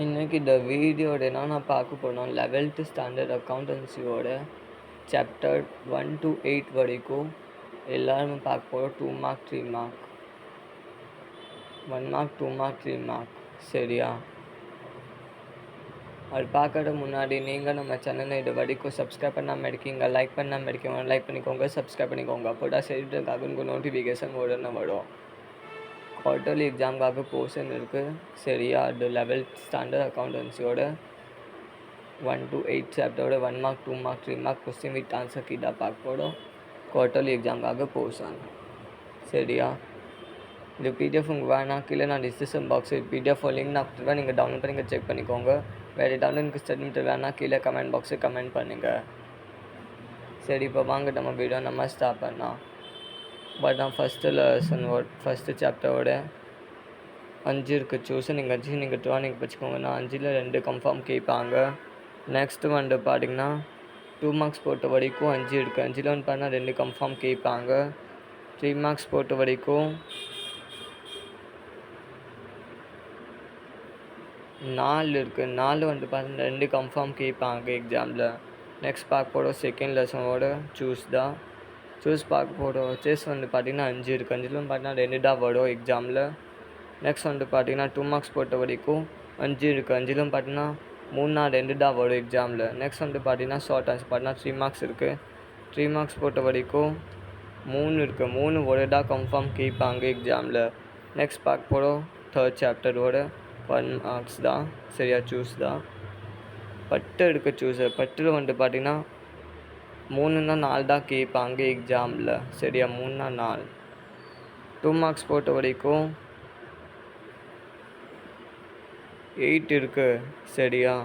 இன்றைக்கி இந்த வீடியோட என்ன பார்க்க போனோம் 11th ஸ்டாண்டர்ட் அக்கௌண்டன்சியோட சாப்டர் 1 to 8 வரைக்கும் எல்லாருமே பார்க்க போகிறோம். 2 mark 3 mark 1 mark 2 mark 3 mark. சரியா? அது பார்க்கறதுக்கு முன்னாடி நீங்கள் நம்ம சேனலை இது வரைக்கும் சப்ஸ்கிரைப் பண்ணாமல் இருக்கீங்க, லைக் பண்ணாமல் இருக்கீங்க, லைக் பண்ணிக்கோங்க, சப்ஸ்கிரைப் பண்ணிக்கோங்க. அப்போ தான் செய்கிறதுக்காக உங்களுக்கு நோட்டிஃபிகேஷன் உடனே வரும். குவார்ட்டர்லி எக்ஸாமுக்காக போர்ஷன் இருக்குது. சரியா? அது 11th ஸ்டாண்டர்ட் அக்கௌண்டன்சியோட 1 to 8 சாப்டரோட 1 mark 2 mark 3 mark question with answer key தான் பார்க்க போகிறோம். குவார்ட்டர்லி எக்ஸாமுக்காக போர்ஷன். சரியா? இந்த பிடிஎஃப் உங்களுக்கு வேணாம், கீழே நான் டிஸ்கிரிப்ஷன் பாக்ஸ் பிடிஎஃப் லிங்க் நான் கொடுத்துருவேன், நீங்கள் டவுன்லோட் பண்ணி செக் பண்ணிக்கோங்க. வேறு டவுன்லோட் ஸ்டடி மெட்டீரியல் வேணால் கீழே கமெண்ட் பாக்ஸில் கமெண்ட் பண்ணுங்கள். சரி, இப்போ வாங்க நம்ம வீடியோ நம்ம ஸ்டார்ட் பண்ணலாம். பட் நான் ஃபஸ்ட்டு சாப்டரோட 5 இருக்குது. சூஸ் நீங்கள் 5 நீங்கள் ட்ரானிங் வச்சுக்கோங்கன்னா 5ல் 2 கன்ஃபார்ம் கேட்பாங்க. நெக்ஸ்ட்டு வந்து பார்த்திங்கன்னா 2 மார்க்ஸ் போட்ட வரைக்கும் 5 இருக்குது. 5ல் வந்து பார்த்தா 2 கன்ஃபார்ம் கேட்பாங்க. 3 மார்க்ஸ் போட்ட வரைக்கும் 4 இருக்குது. 4 வந்து பார்த்தா 2 கன்ஃபார்ம் கேட்பாங்க எக்ஸாமில். நெக்ஸ்ட் பார்க்க போகிறோம் செகண்ட் லெசனோட சூஸ் தான். சூஸ் பார்க்க போகிறோம் செஸ் வந்து பார்த்திங்கன்னா 5 இருக்குது. 5ல் வந்து பார்த்தீங்கன்னா 2 தான் வரும் எக்ஸாமில். நெக்ஸ்ட் வந்து பார்த்திங்கன்னா 2 மார்க்ஸ் போட்ட வரைக்கும் 5 இருக்குது. 5லும் பார்த்தீங்கன்னா 3 தான் வரும் எக்ஸாமில். நெக்ஸ்ட் வந்து பார்த்திங்கன்னா ஷார்ட் ஆன்சர் பார்த்தீங்கன்னா 3 மார்க்ஸ் இருக்குது. 3 மார்க்ஸ் போட்ட வரைக்கும் 3 இருக்குது. 3 ஒரு தான் கன்ஃபார்ம் கேட்பாங்க எக்ஸாமில். நெக்ஸ்ட் பார்க்க போகிறோம் தேர்ட் சாப்டரோட 1 மார்க்ஸ் தான். சரியா? சூஸ் தான். பட்டு இருக்குது சூஸு. பட்டில் வந்து பார்த்திங்கன்னா 3ன்னா 4 தான் கேட்பாங்க எக்ஸாமில். சரியா? 3ன்னா 4. 2 மார்க்ஸ் போட்ட வரைக்கும் 8 இருக்குது. சரியா?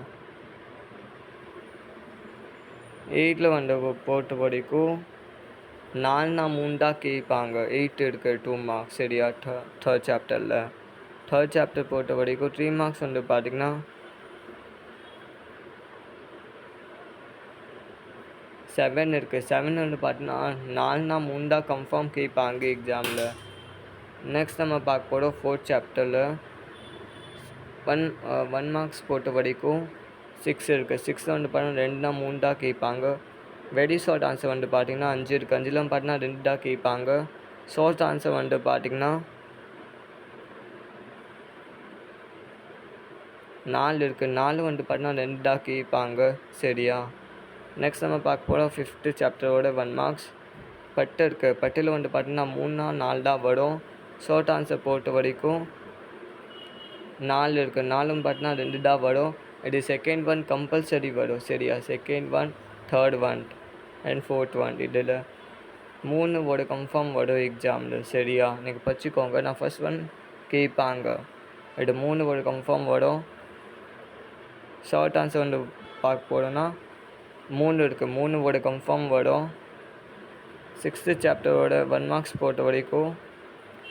8ல் வந்து போட்ட வரைக்கும் 4ன்னா 3 தான் கேட்பாங்க. 8 இருக்குது 2 மார்க்ஸ். சரியா? தேர்ட் சாப்டரில். தேர்ட் சாப்டர் போட்ட வரைக்கும் 3 மார்க்ஸ் வந்து பார்த்திங்கன்னா 7 இருக்குது. 7 வந்து பார்த்தீங்கன்னா 4ன்னா 3 தான் கன்ஃபார்ம் கேட்பாங்க எக்ஸாமில். நெக்ஸ்ட் நம்ம பார்க்க போகிறோம் ஃபோர்த் சாப்டரில் 1 மார்க்ஸ் போட்ட வரைக்கும் 6 இருக்குது. 6ல் வந்து பார்த்தீங்கன்னா 2ன்னா 3 தான் கேட்பாங்க. வெரி ஷார்ட் ஆன்சர் வந்து பார்த்திங்கன்னா 5 இருக்குது. 5ல் பார்த்தீங்கன்னா 2 தான் கேட்பாங்க. ஷார்ட் ஆன்சர் வந்து பார்த்திங்கன்னா 4 இருக்குது. 4 வந்து பார்த்தீங்கன்னா 2 தான் கேட்பாங்க. சரியா? நெக்ஸ்ட் நம்ம பார்க்க போகிறோம் ஃபிஃப்த்து சாப்டரோட 1 மார்க்ஸ். பட்டு இருக்குது. பட்டில் வந்து பார்த்திங்கன்னா 3ன்னா 4 தான் வரும். ஷார்ட் ஆன்சர் போட்ட வரைக்கும் 4 இருக்குது. 4ம் பார்த்தீங்கன்னா 2 தான் வரும். இது செகண்ட் ஒன் கம்பல்சரி வரும். சரியா? Second one, third one and fourth one இதில் 3 ஒரு கன்ஃபார்ம் வரும் எக்ஸாமில். சரியா? நீங்கள் படிச்சுக்கோங்க. நான் ஃபஸ்ட் ஒன் கேட்பாங்க. இது 3 ஒரு கன்ஃபார்ம் வரும். ஷார்ட் ஆன்சர் வந்து பார்க்க போகிறோன்னா 3 இருக்குது. 3 ஒரு கன்ஃபார்ம் வரும். சிக்ஸ்த்து சாப்டரோட 1 மார்க்ஸ் போட்ட வரைக்கும்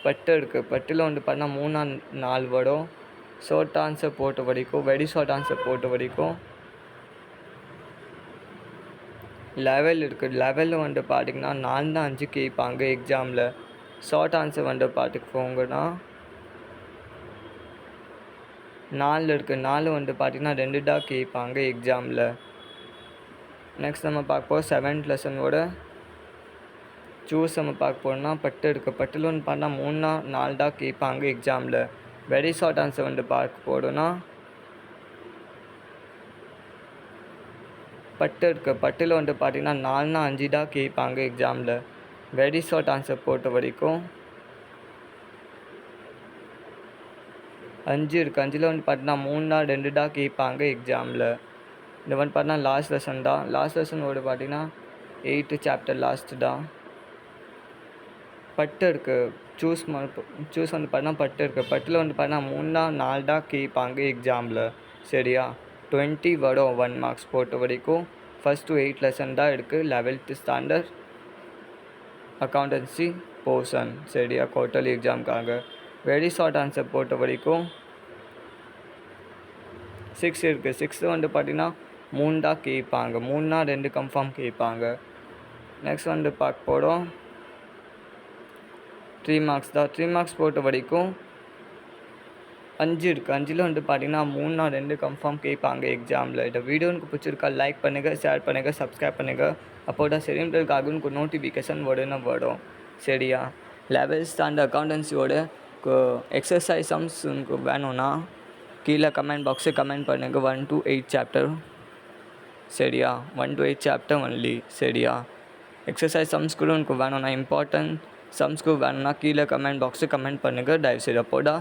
பட்டு இருக்குது. பட்டில் வந்து பார்த்தீங்கன்னா 3ன்னா 4 வரும். ஷார்ட் ஆன்சர் போட்ட வரைக்கும் வெரி ஷார்ட் ஆன்சர் போட்ட வரைக்கும் 11 இருக்குது. 11 வந்து பார்த்திங்கன்னா 4ன்னா 5 கேட்பாங்க எக்ஸாமில். ஷார்ட் ஆன்சர் வந்து பார்த்துக்கோங்கன்னா 4 இருக்குது. 4 வந்து பார்த்திங்கன்னா 2 தான் கேட்பாங்க எக்ஸாமில். நெக்ஸ்ட் நம்ம பார்க்க போகிறோம் செவன்த் லெசனோட சூஸ் நம்ம பார்க்க போகிறோம்னா பட்டு இருக்குது. பட்டில் வந்து பார்த்தா 3ன்னா 4 தான் கேட்பாங்க எக்ஸாமில். வெரி ஷார்ட் ஆன்சர் வந்து பார்க்க போகிறோன்னா பட்டு இருக்குது. பட்டில் வந்து பார்த்திங்கன்னா 4ன்னா 5 தான் கேட்பாங்க எக்ஸாமில். வெரி ஷார்ட் ஆன்சர் போட்ட வரைக்கும் 5 இருக்குது. 5ல் வந்து பார்த்தீங்கன்னா 3ன்னா 2 தான் கேட்பாங்க எக்ஸாமில். இந்த வந்து பார்த்தீங்கன்னா லாஸ்ட் லெசன் தான். லாஸ்ட் லெசனோட பார்த்திங்கன்னா 8th சாப்டர் லாஸ்ட்டு தான். பட்டு இருக்குது. சூஸ் வந்து பார்த்தீங்கன்னா பட்டு இருக்குது. பட்டில் வந்து பார்த்தீங்கன்னா 3ன்னா 4 தான் கேட்பாங்க எக்ஸாமில். சரியா? 20 வரும் 1 மார்க்ஸ் போட்ட வரைக்கும். ஃபஸ்ட் to 8 லெசன் தான் இருக்குது 11th ஸ்டாண்டர்ட் அக்கௌண்டன்சி போர்ஷன். சரியா? குவார்ட்டர்லி எக்ஸாமுக்காக வெரி ஷார்ட் ஆன்சர் போட்ட வரைக்கும் 6 இருக்குது. 6 வந்து பார்த்திங்கன்னா 3 தான் கேட்பாங்க. 3ன்னா 2 கன்ஃபார்ம் கேட்பாங்க. நெக்ஸ்ட் வந்து பார்க்க போகிறோம் 3 மார்க்ஸ் தான். 3 மார்க்ஸ் போட்ட வரைக்கும் 5 இருக்குது. 5ல் வந்து பார்த்தீங்கன்னா 3 ஆர் 2 கன்ஃபார்ம் கேட்பாங்க எக்ஸாமில். இந்த வீடியோ உங்களுக்கு பிடிச்சிருக்கா லைக் பண்ணுங்கள், ஷேர் பண்ணுங்கள், சப்ஸ்கிரைப் பண்ணுங்கள். அப்போ தான் சரின்றதுக்காக உங்களுக்கு நோட்டிஃபிகேஷன் உடனே வரும். சரியா? 11th ஸ்டாண்டர்ட் அக்கௌண்டன்சியோட எக்ஸசைஸ் சம்ஸ் உங்களுக்கு வேணும்னா கீழே கமெண்ட் பாக்ஸில் கமெண்ட் பண்ணுங்கள். 1 to 8 சாப்டர். சரியா? 1 to 8 சாப்டர் ஒன்லி. சரியா? எக்ஸசைஸ் சம்ஸ் கூட உங்களுக்கு வேணும்னா இம்பார்ட்டன்ட் சம்ஸ்க்கு வேணும்னா கீழே கமெண்ட் பாக்ஸில் கமெண்ட் பண்ணுங்கள் தயவுசெய்து. அப்போதா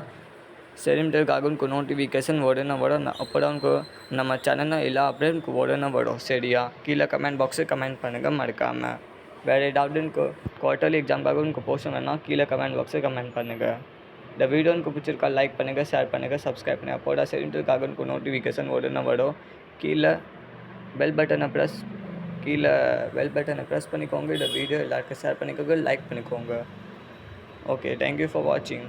சரின்றதுக்காக உங்களுக்கு நோட்டிஃபிகேஷன் உடனே வரும். அப்போ தான் உங்களுக்கு நம்ம சேனலில் எல்லா அப்டேட் உங்களுக்கு உடனே வரும். சரியா? கீழே கமெண்ட் பாக்ஸில் கமெண்ட் பண்ணுங்கள் மறக்காமல். வேறு ஏதாவது எனக்கு குவார்ட்டர்லி எக்ஸாம்காக உங்களுக்கு போஸ்ட் வேணால் கீழே கமெண்ட் பாக்ஸில் கமெண்ட் பண்ணுங்கள். இந்த வீடியோ எனக்கு பிடிச்சிருக்கா லைக் பண்ணுங்கள், ஷேர் பண்ணுங்கள், சப்ஸ்கிரைப் பண்ணுங்கள். அப்போதா சரின்றதுக்காக எனக்கு நோட்டிஃபிகேஷன் உடனே வரும். கீழே பெல் பட்டனை ப்ரெஸ் பண்ணிக்கோங்க. இந்த வீடியோ எல்லாருக்கும் ஷேர் பண்ணிக்கோங்க, லைக் பண்ணிக்கோங்க. ஓகே, தேங்க்யூ ஃபார் வாட்சிங்.